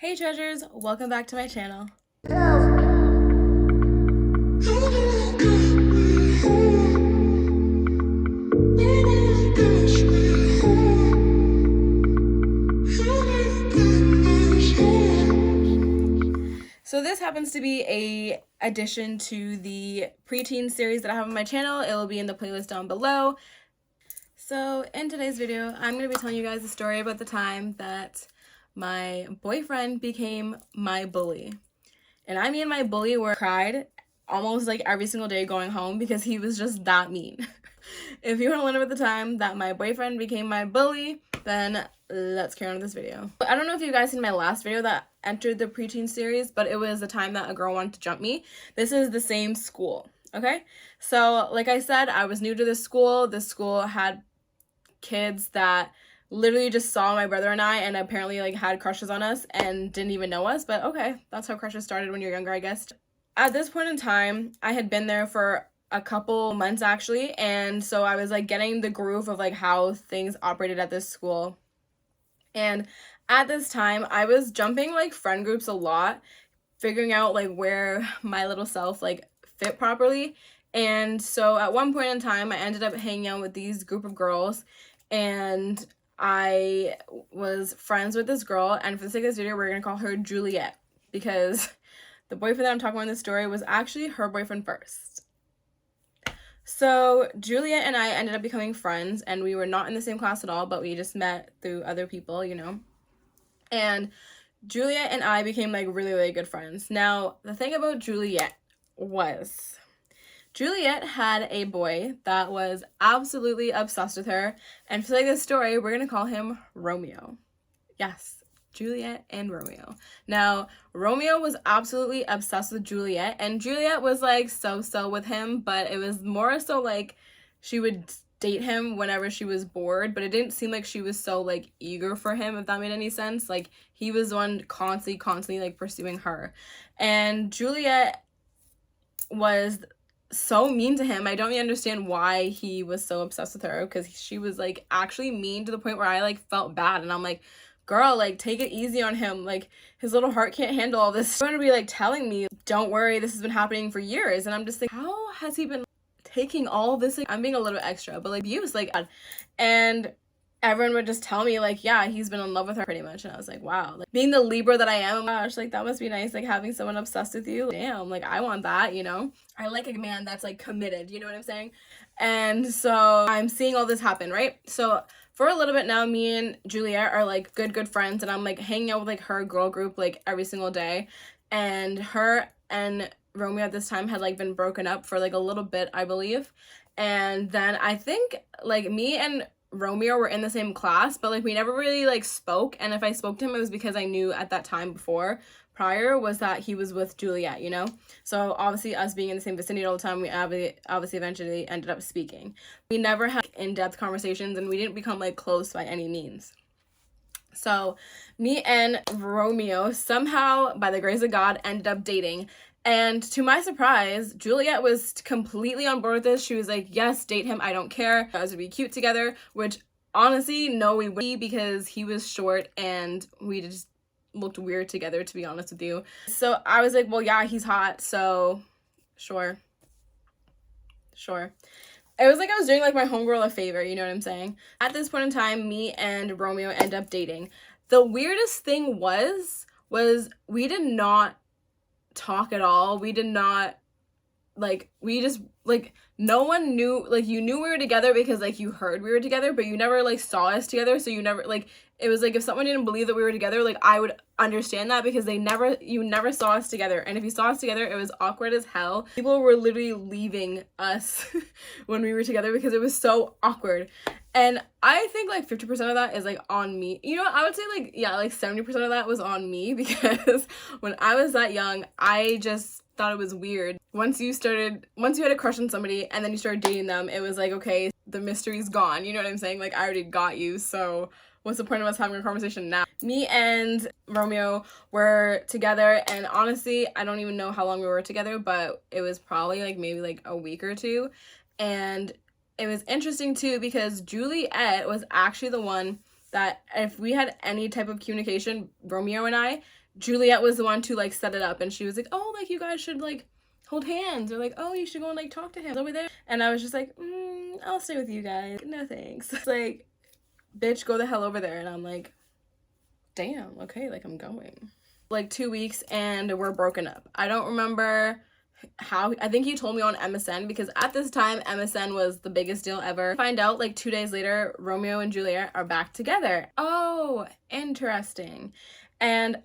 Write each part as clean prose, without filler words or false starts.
Hey treasures, welcome back to my channel. So this happens to be a addition to the preteen series that I have on my channel. It will be in the playlist down below. So in today's video, I'm going to be telling you guys a story about the time that my boyfriend became my bully. And I mean my bully where I cried almost like every single day going home because he was just that mean. If you want to learn about the time that my boyfriend became my bully, then let's carry on with this video. I don't know if you guys seen my last video that entered the preteen series, but it was the time that a girl wanted to jump me. This is the same school, okay? So like I said, I was new to this school. This school had kids that literally just saw my brother and I and apparently like had crushes on us and didn't even know us, but okay, that's how crushes started when you're younger, I guess. At this point in time, I had been there for a couple months actually, and so I was like getting the groove of like how things operated at this school. And at this time, I was jumping like friend groups a lot, figuring out like where my little self like fit properly. And so at one point in time, I ended up hanging out with these group of girls, and I was friends with this girl, and for the sake of this video, we're gonna call her Juliet, because the boyfriend that I'm talking about in this story was actually her boyfriend first. So Juliet and I ended up becoming friends, and we were not in the same class at all, but we just met through other people, you know. And Juliet and I became like really, really good friends. Now, the thing about Juliet was Juliet had a boy that was absolutely obsessed with her, and for like this story, we're gonna call him Romeo. Yes, Juliet and Romeo. Now, Romeo was absolutely obsessed with Juliet, and Juliet was like so-so with him, but it was more so like she would date him whenever she was bored, but it didn't seem like she was so like eager for him, if that made any sense. Like he was the one constantly like pursuing her, and Juliet was so mean to him. I don't even understand why he was so obsessed with her, because she was like actually mean to the point where I like felt bad, and I'm like, girl, like take it easy on him, like his little heart can't handle all this. He's going to be like telling me, don't worry, this has been happening for years, and I'm just like, how has he been taking all this? Like, I'm being a little bit extra, but like abuse, like, and everyone would just tell me like, yeah, he's been in love with her pretty much. And I was like, wow, like being the Libra that I am, oh gosh, like that must be nice, like having someone obsessed with you. Damn, like I want that, you know. I like a man that's like committed, you know what I'm saying? And so I'm seeing all this happen, right? So for a little bit now, me and Juliet are like good friends, and I'm like hanging out with like her girl group like every single day. And her and Romeo at this time had like been broken up for like a little bit, I believe. And then I think like me and Romeo were in the same class, but like we never really like spoke, and if I spoke to him, it was because I knew at that time prior was that he was with Juliet, you know. So obviously us being in the same vicinity all the time, we obviously eventually ended up speaking. We never had in-depth conversations, and we didn't become like close by any means. So me and Romeo somehow, by the grace of God, ended up dating. And to my surprise, Juliet was completely on board with this. She was like, yes, date him, I don't care. Us would be cute together, which honestly, no, we wouldn't, because he was short and we just looked weird together, to be honest with you. So I was like, well, yeah, he's hot, so sure. It was like I was doing like my homegirl a favor, you know what I'm saying? At this point in time, me and Romeo end up dating. The weirdest thing was we did not talk at all. We did not like, we just like, no one knew, like you knew we were together because like you heard we were together, but you never like saw us together. So you never like, it was like if someone didn't believe that we were together, like I would understand that, because you never saw us together. And if you saw us together, it was awkward as hell. People were literally leaving us when we were together because it was so awkward. And I think like 50% of that is like on me. You know what? I would say like, yeah, like 70% of that was on me, because when I was that young, I just thought it was weird. Once you had a crush on somebody and then you started dating them, it was like, okay, the mystery's gone. You know what I'm saying? Like I already got you, so what's the point of us having a conversation now? Me and Romeo were together, and honestly, I don't even know how long we were together, but it was probably like maybe like a week or two. And it was interesting too, because Juliet was actually the one that if we had any type of communication, Romeo and I, Juliet was the one to like set it up, and she was like, oh, like you guys should like hold hands, or like, oh, you should go and like talk to him over there. And I was just like, I'll stay with you guys, no thanks. It's like, bitch, go the hell over there. And I'm like, damn, okay, like I'm going. Like 2 weeks and we're broken up. I don't remember how. I think he told me on MSN, because at this time MSN was the biggest deal ever. Find out like 2 days later, Romeo and Juliet are back together. Oh, interesting. And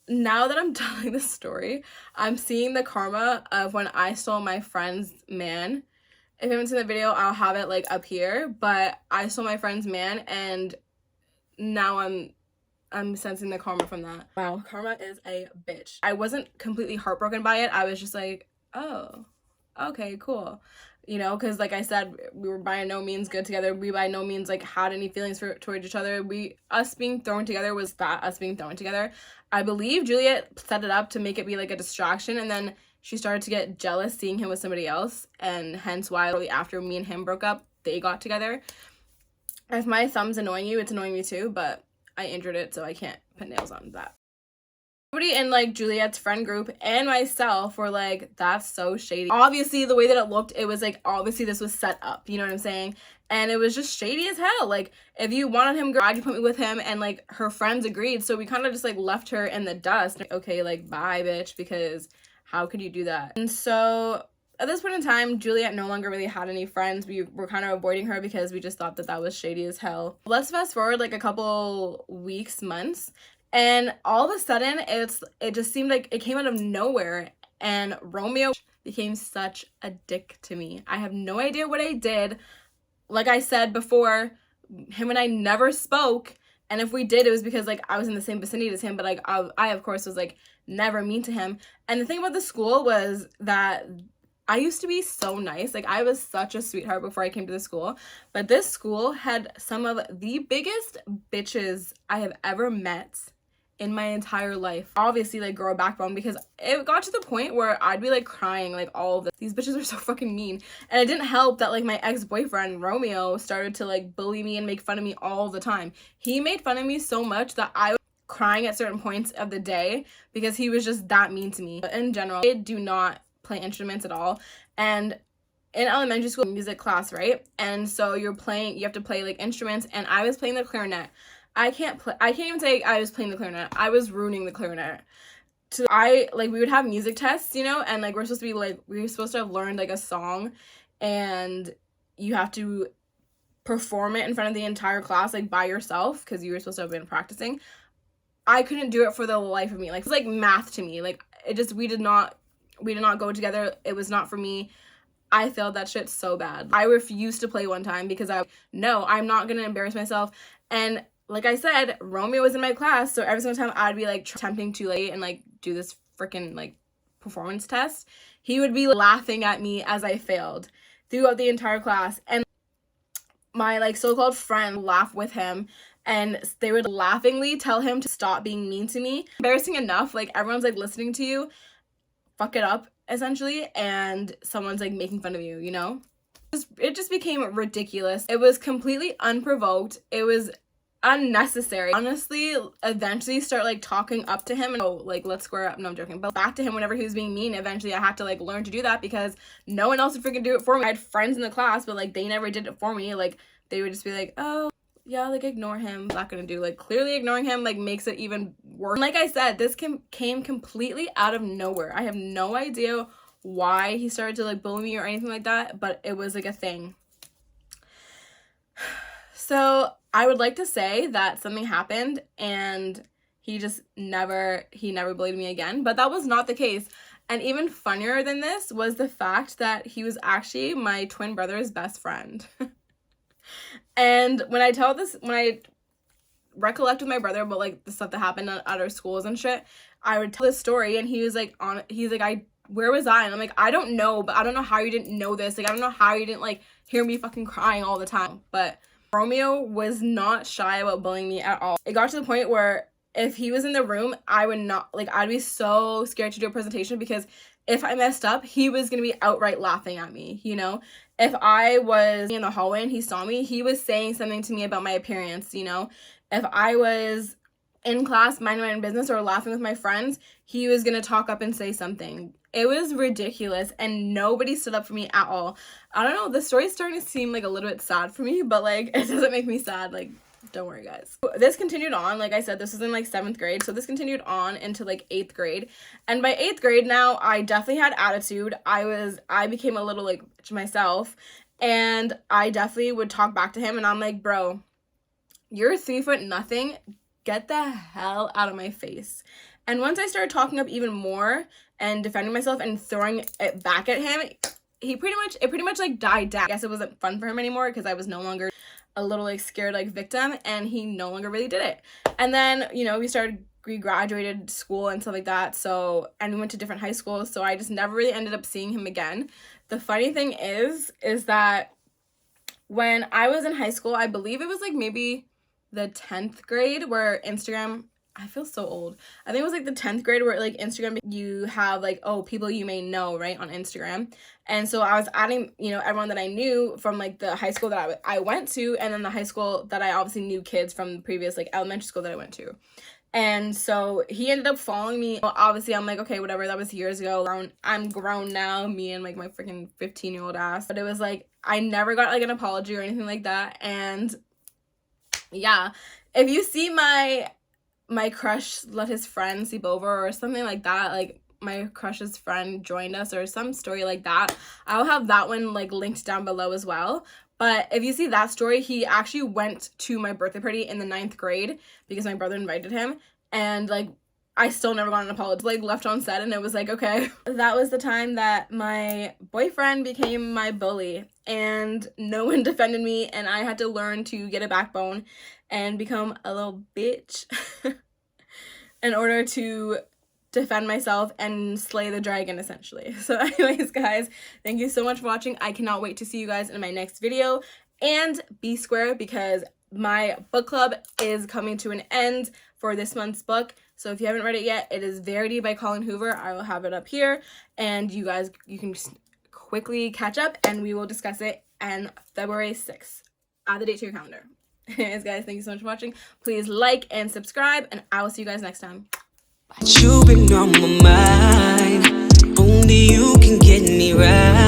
now that I'm telling this story, I'm seeing the karma of when I stole my friend's man. If you haven't seen the video, I'll have it like up here, but I stole my friend's man, and now I'm sensing the karma from that. Wow, karma is a bitch. I wasn't completely heartbroken by it. I was just like, oh, okay, cool. You know, because like I said, we were by no means good together. We by no means like had any feelings towards each other. Us being thrown together was that, us being thrown together. I believe Juliet set it up to make it be like a distraction, and then she started to get jealous seeing him with somebody else, and hence why really after me and him broke up, they got together. If my thumb's annoying you, it's annoying me too, but I injured it, so I can't put nails on that. Everybody in like Juliet's friend group and myself were like, that's so shady. Obviously, the way that it looked, it was like, obviously this was set up, you know what I'm saying? And it was just shady as hell. Like, if you wanted him, girl, you put me with him, and like her friends agreed, so we kind of just like left her in the dust. Okay, like bye, bitch, because how could you do that? And so at this point in time, Juliet no longer really had any friends. We were kind of avoiding her because we just thought that that was shady as hell. Let's fast forward like a couple weeks, months, and all of a sudden it just seemed like it came out of nowhere, and Romeo became such a dick to me. I have no idea what I did. Like I said before, him and I never spoke, and if we did, it was because like I was in the same vicinity as him, but like I of course was like never mean to him. And the thing about the school was that I used to be so nice. Like, I was such a sweetheart before I came to the school. But this school had some of the biggest bitches I have ever met in my entire life. Obviously, like, girl backbone, because it got to the point where I'd be, like, crying, like, all of this. These bitches are so fucking mean. And it didn't help that, like, my ex-boyfriend, Romeo, started to, like, bully me and make fun of me all the time. He made fun of me so much that I was crying at certain points of the day because he was just that mean to me. But in general, I do not play instruments at all. And in elementary school, music class, right? And so you have to play like instruments, and I was playing the clarinet. I can't even say I was playing the clarinet. I was ruining the clarinet. So we would have music tests, you know, and like we were supposed to have learned like a song, and you have to perform it in front of the entire class, like by yourself, because you were supposed to have been practicing. I couldn't do it for the life of me. Like, it's like math to me. Like, we did not go together. It was not for me. I failed that shit so bad. I refused to play one time because no, I'm not gonna embarrass myself. And like I said, Romeo was in my class, so every single time I'd be like attempting too late and like do this freaking like performance test, he would be laughing at me as I failed throughout the entire class. And my like so-called friend laughed with him, and they would laughingly tell him to stop being mean to me. Embarrassing enough, like everyone's like listening to you fuck it up essentially, and someone's like making fun of you, you know? It just became ridiculous. It was completely unprovoked. It was unnecessary. Honestly, eventually start like talking up to him and like let's square up. No, I'm joking. But back to him whenever he was being mean. Eventually I had to like learn to do that because no one else would freaking do it for me. I had friends in the class, but like they never did it for me. Like they would just be like, oh yeah, like ignore him. Not gonna do. Like clearly ignoring him like makes it even worse. And like I said, this came completely out of nowhere. I have no idea why he started to like bully me or anything like that, but it was like a thing. So I would like to say that something happened and he never bullied me again, but that was not the case. And even funnier than this was the fact that he was actually my twin brother's best friend. And when I recollect with my brother about like the stuff that happened at our schools and shit, I would tell this story and he was like, where was I? And I'm like, I don't know, but I don't know how you didn't know this. Like, I don't know how you didn't like hear me fucking crying all the time. But Romeo was not shy about bullying me at all. It got to the point where if he was in the room, I'd be so scared to do a presentation because if I messed up, he was going to be outright laughing at me, you know? If I was in the hallway and he saw me, he was saying something to me about my appearance, you know? If I was in class, minding my own business or laughing with my friends, he was gonna talk up and say something. It was ridiculous, and nobody stood up for me at all. I don't know, the story's starting to seem like a little bit sad for me, but like, it doesn't make me sad. Like, don't worry, guys. This continued on, like I said, this was in like 7th grade, so this continued on into like 8th grade. And by 8th grade now, I definitely had attitude. I became a little like myself, and I definitely would talk back to him, and I'm like, bro, you're 3 foot nothing. Get the hell out of my face. And once I started talking up even more and defending myself and throwing it back at him, it pretty much like died down. I guess it wasn't fun for him anymore because I was no longer a little like scared like victim, and he no longer really did it. And then, you know, we graduated school and stuff like that, so, and we went to different high schools, so I just never really ended up seeing him again. The funny thing is that when I was in high school, I believe it was like maybe the 10th grade where Instagram, I feel so old. I think it was like the 10th grade where like Instagram, you have like, oh, people you may know, right, on Instagram. And so I was adding, you know, everyone that I knew from like the high school that I went to, and then the high school that I obviously knew kids from the previous like elementary school that I went to. And so he ended up following me. Well, obviously I'm like, okay, whatever, that was years ago. I'm grown now, me and like my freaking 15-year-old ass. But it was like, I never got like an apology or anything like that. And yeah, if you see my crush let his friend sleep over or something like that, like my crush's friend joined us or some story like that, I'll have that one like linked down below as well. But if you see that story, he actually went to my birthday party in the 9th grade because my brother invited him, and like I still never got an apology, like left on set, and it was like, okay. That was the time that my boyfriend became my bully, and no one defended me, and I had to learn to get a backbone and become a little bitch in order to defend myself and slay the dragon, essentially. So anyways, guys, thank you so much for watching. I cannot wait to see you guys in my next video. And be square, because my book club is coming to an end for this month's book. So if you haven't read it yet, it is Verity by Colin Hoover. I will have it up here, and you guys, you can just quickly catch up, and we will discuss it on February 6th. Add the date to your calendar. Anyways, guys, thank you so much for watching. Please like and subscribe, and I will see you guys next time. You've been on my mind. Only you can get me right.